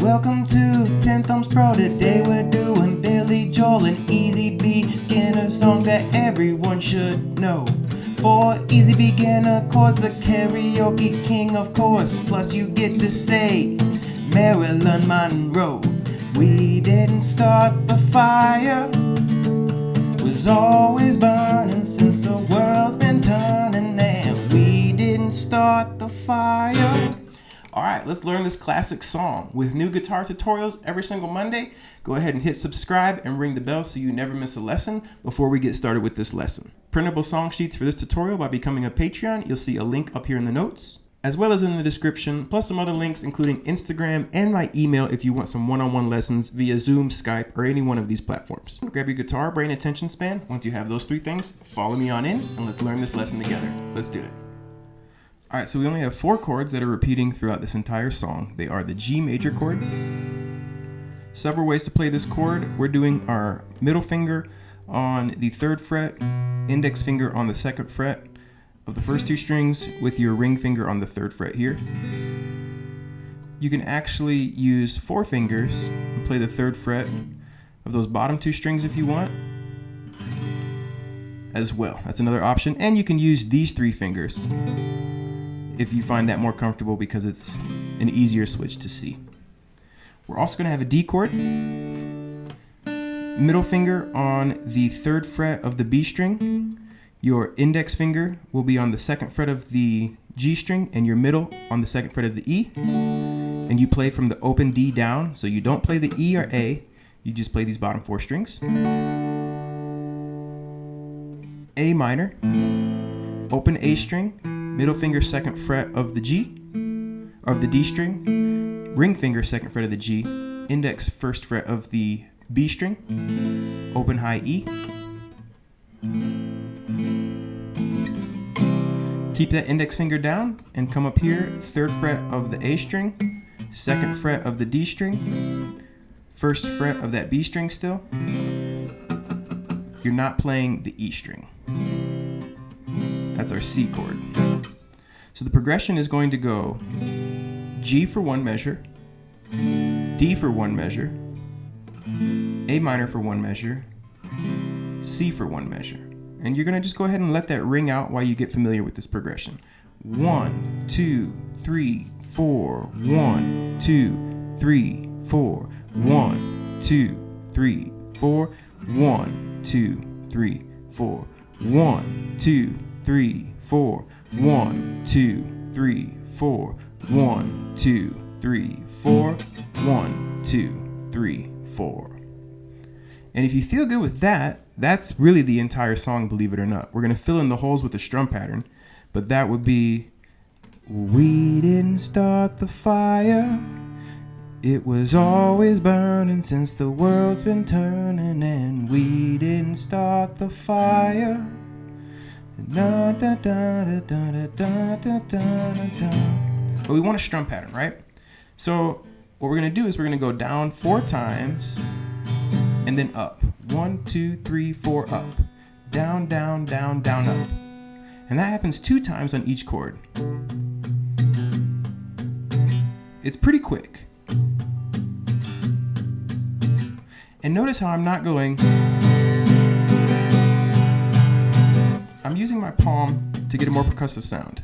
Welcome to Tenthumbs Pro. Today we're doing Billy Joel, an easy beginner song that everyone should know. 4 easy beginner chords, the karaoke king of course. Plus you get to say Marilyn Monroe. We didn't start the fire, was always burning since the world's been turning, and we didn't start the fire. Alright, let's learn this classic song. With new guitar tutorials every single Monday, go ahead and hit subscribe and ring the bell so you never miss a lesson before we get started with this lesson. Printable song sheets for this tutorial by becoming a Patreon. You'll see a link up here in the notes, as well as in the description, plus some other links including Instagram and my email if you want some one-on-one lessons via Zoom, Skype, or any one of these platforms. Grab your guitar, brain, attention span. Once you have those 3 things, follow me on in and let's learn this lesson together. Let's do it. Alright, so we only have 4 chords that are repeating throughout this entire song. They are the G major chord. Several ways to play this chord. We're doing our middle finger on the 3rd fret, index finger on the 2nd fret of the first 2 strings with your ring finger on the 3rd fret here. You can actually use 4 fingers and play the 3rd fret of those bottom 2 strings if you want as well. That's another option. And you can use these 3 fingers if you find that more comfortable because it's an easier switch to C. We're also going to have a D chord. Middle finger on the 3rd fret of the B string. Your index finger will be on the 2nd fret of the G string and your middle on the 2nd fret of the E. And you play from the open D down, so you don't play the E or A, you just play these bottom 4 strings. A minor, open A string, middle finger 2nd fret of the G, or of the D string, ring finger 2nd fret of the G, index 1st fret of the B string, open high E. Keep that index finger down and come up here, 3rd fret of the A string, 2nd fret of the D string, 1st fret of that B string still. You're not playing the E string. That's our C chord. So the progression is going to go G for 1 measure, D for 1 measure, A minor for 1 measure, C for 1 measure. And you're going to just go ahead and let that ring out while you get familiar with this progression. 1, 2, 3, 4, 1, 2, 3, 4, 1, 2, 3, 4, 1, 2, 3, 4, 1, 2, 3, 4, 1, 2, 3, 4, 1, 2, 3, 4, 1, 2, 3, 4. And if you feel good with that, that's really the entire song, believe it or not. We're going to fill in the holes with a strum pattern, but that would be, we didn't start the fire, it was always burning since the world's been turning, and we didn't start the fire. Da, da, da, da, da, da, da, da, da. But we want a strum pattern, right? So what we're going to do is we're going to go down 4 times and then up. 1, 2, 3, 4, up. Down, down, down, down, up. And that happens 2 times on each chord. It's pretty quick. And notice how I'm not going. I'm using my palm to get a more percussive sound.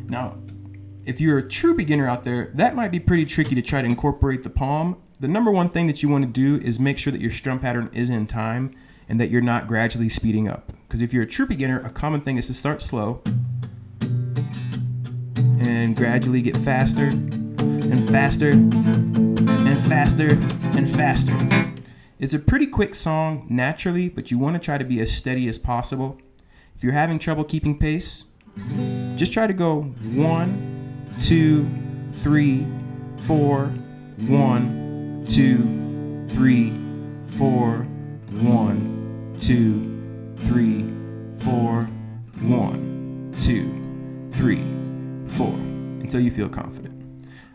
Now, if you're a true beginner out there, that might be pretty tricky to try to incorporate the palm. The number one thing that you want to do is make sure that your strum pattern is in time and that you're not gradually speeding up. Because if you're a true beginner, a common thing is to start slow and gradually get faster and faster and faster and faster. It's a pretty quick song naturally, but you want to try to be as steady as possible. If you're having trouble keeping pace, just try to go 1, 2, 3, 4, 1, 2, 3, 4, 1, 2, 3, 4, 1, 2, 3, 4, until you feel confident.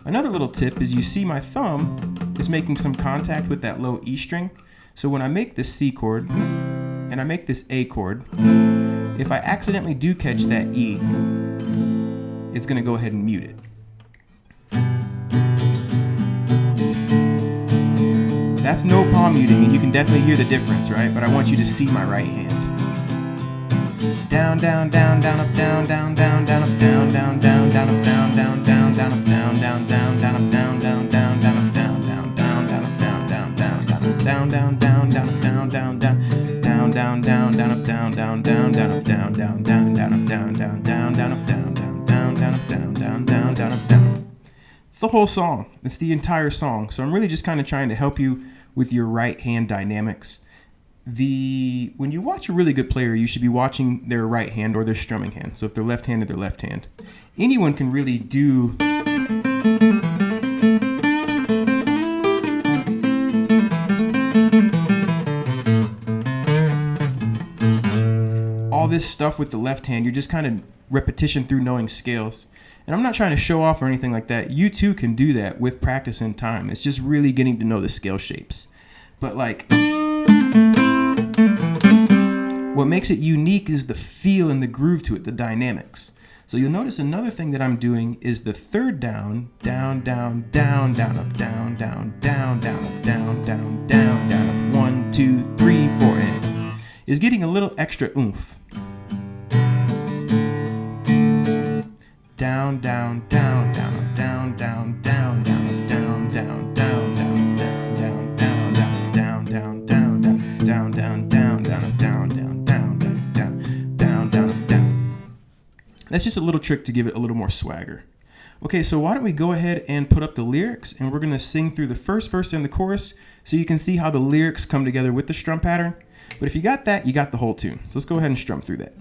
Another little tip is you see my thumb is making some contact with that low E string. So when I make this C chord, and I make this A chord, if I accidentally do catch that E, it's going to go ahead and mute it. That's no palm muting, and you can definitely hear the difference, right? But I want you to see my right hand. Down, down, down, down, up, down, down, down, down, up, down, down, down, down, up, down, down, down, down, up, down, down, down, down, up, down, down, down, down, up, down, down, down, down, up, down, down, down, down, up, down, down, down, down, up, down, down, down, down, down, down, down, up, down, down, down, down, up, down, down, down, down, up, down, down, down, down, up, down, down, down, down, up, down, down, down, down, up, down. It's the whole song. It's the entire song. So I'm really just kind of trying to help you with your right hand dynamics. When you watch a really good player, you should be watching their right hand or their strumming hand. So if they're left-handed, their left hand. Anyone can really do all this stuff with the left hand. You're just kind of repetition through knowing scales. And I'm not trying to show off or anything like that. You too can do that with practice and time. It's just really getting to know the scale shapes. But like, what makes it unique is the feel and the groove to it, the dynamics. So you'll notice another thing that I'm doing is the third down, down, down, down, down, up, down, down, down, down, up, down, down, down, down, up, 1, 2, 3, 4, and is getting a little extra oomph. Down, down, down, down, up, down, down, down, down, up, down, down, down, down, down, down, down, down, down, down, down, down, down, down, down, down, up, down, down, down, down, down, down, down, up, down. That's just a little trick to give it a little more swagger. Okay, so why don't we go ahead and put up the lyrics, and we're gonna sing through the first verse and the chorus so you can see how the lyrics come together with the strum pattern. But if you got that, you got the whole tune. So let's go ahead and strum through that.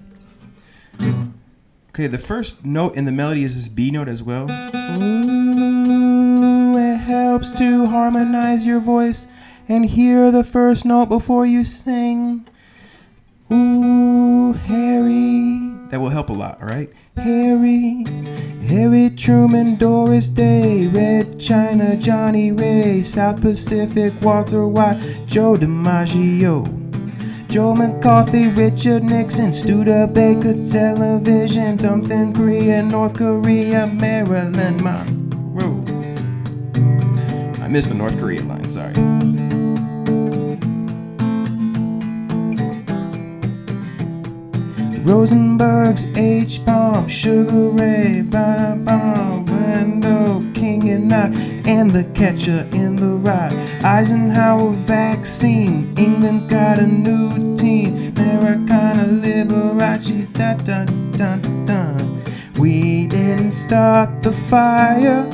Okay, the first note in the melody is this B note as well. Ooh, it helps to harmonize your voice and hear the first note before you sing. Ooh, Harry. That will help a lot, all right? Harry Truman, Doris Day, Red China, Johnny Ray, South Pacific, Walter White, Joe DiMaggio, Joe McCarthy, Richard Nixon, Studebaker Television, something Korea, North Korea, Marilyn Monroe. I missed the North Korea line, sorry. Rosenberg's H-Bomb, Sugar Ray, Bomb, Window, King and I, and the catcher in the rye. Eisenhower vaccine, England's got a new team. Americana Liberace, da da da da. We didn't start the fire.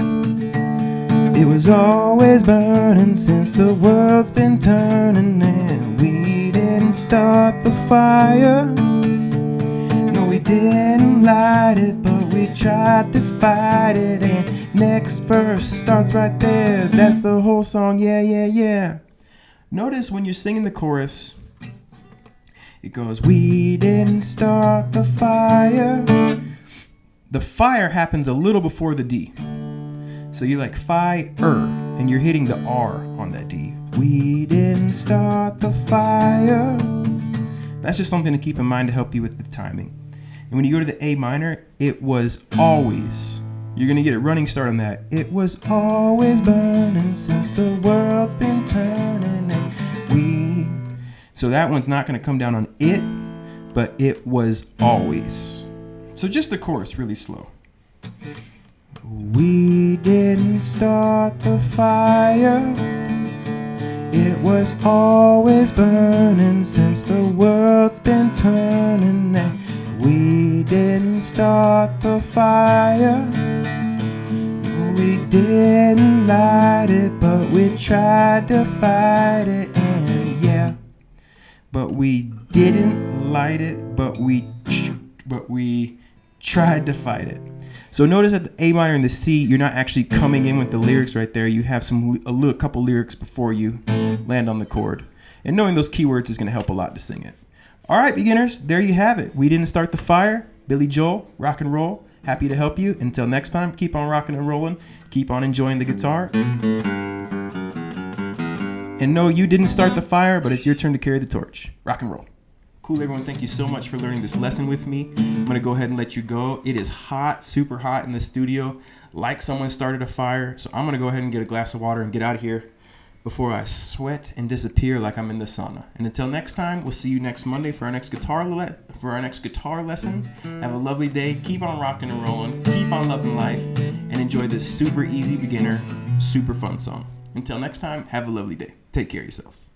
It was always burning since the world's been turning, and we didn't start the fire. We didn't light it, but we tried to fight it. And next verse starts right there. That's the whole song, yeah, yeah, yeah. Notice when you're singing the chorus, it goes, we didn't start the fire. The fire happens a little before the D. So you're like fire, and you're hitting the R on that D. We didn't start the fire. That's just something to keep in mind to help you with the timing. And when you go to the A minor, it was always. You're going to get a running start on that. It was always burning since the world's been turning, and we. So that one's not going to come down on it, but it was always. So just the chorus really slow. We didn't start the fire. It was always burning since the world's been turning, and we didn't start the fire. We didn't light it, but we tried to fight it, and yeah. But we didn't light it, but we tried to fight it. So notice at the A minor and the C, you're not actually coming in with the lyrics right there. You have a couple lyrics before you land on the chord. And knowing those keywords is going to help a lot to sing it. All right, beginners, there you have it. We didn't start the fire. Billy Joel, rock and roll. Happy to help you. Until next time, keep on rocking and rolling. Keep on enjoying the guitar. And no, you didn't start the fire, but it's your turn to carry the torch. Rock and roll. Cool, everyone. Thank you so much for learning this lesson with me. I'm going to go ahead and let you go. It is hot, super hot in the studio, like someone started a fire. So I'm going to go ahead and get a glass of water and get out of here before I sweat and disappear like I'm in the sauna. And until next time, we'll see you next Monday for our next guitar lesson. Have a lovely day. Keep on rocking and rolling. Keep on loving life. And enjoy this super easy beginner, super fun song. Until next time, have a lovely day. Take care of yourselves.